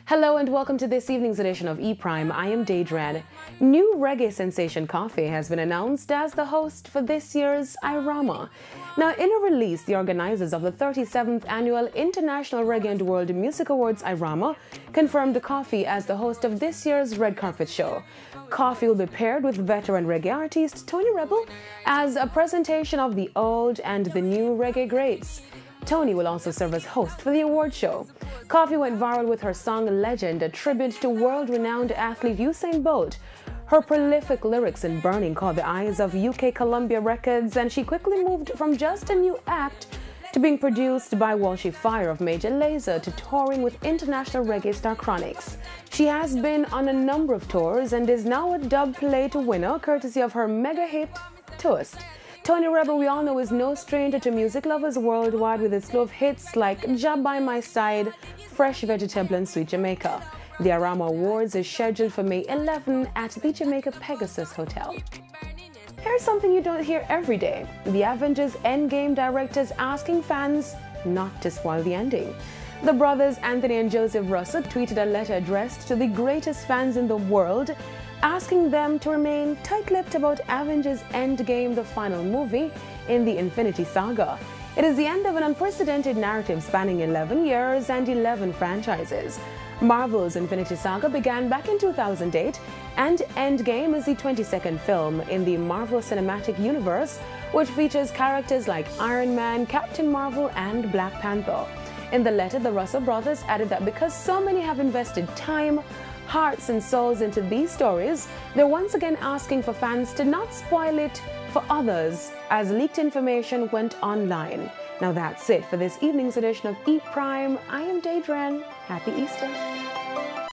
Hello and welcome to this evening's edition of E-Prime. I am Daedran. New reggae sensation Coffee has been announced as the host for this year's Irama. Now, in a release, the organizers of the 37th Annual International Reggae and World Music Awards Irama confirmed Coffee as the host of this year's red carpet show. Coffee will be paired with veteran reggae artist Tony Rebel as a presentation of the old and the new reggae greats. Tony will also serve as host for the award show. Coffee went viral with her song Legend, a tribute to world-renowned athlete Usain Bolt. Her prolific lyrics and burning caught the eyes of UK Columbia Records, and she quickly moved from just a new act to being produced by Walshy Fire of Major Lazer to touring with international reggae star Chronix. She has been on a number of tours and is now a dub plate winner courtesy of her mega hit Toast. Tony Rebel, we all know, is no stranger to music lovers worldwide with its slew of hits like Job by My Side, Fresh Vegetable and Sweet Jamaica. The Irama Awards is scheduled for May 11 at the Jamaica Pegasus Hotel. Here's something you don't hear every day. The Avengers Endgame directors asking fans not to spoil the ending. The brothers Anthony and Joseph Russell tweeted a letter addressed to the greatest fans in the world, asking them to remain tight-lipped about Avengers Endgame, the final movie in the Infinity Saga. It is the end of an unprecedented narrative spanning 11 years and 11 franchises. Marvel's Infinity Saga began back in 2008, and Endgame is the 22nd film in the Marvel Cinematic Universe, which features characters like Iron Man, Captain Marvel, and Black Panther. In the letter, the Russell brothers added that because so many have invested time, hearts and souls into these stories, they're once again asking for fans to not spoil it for others as leaked information went online. Now that's it for this evening's edition of E-Prime. I am Daedran. Happy Easter.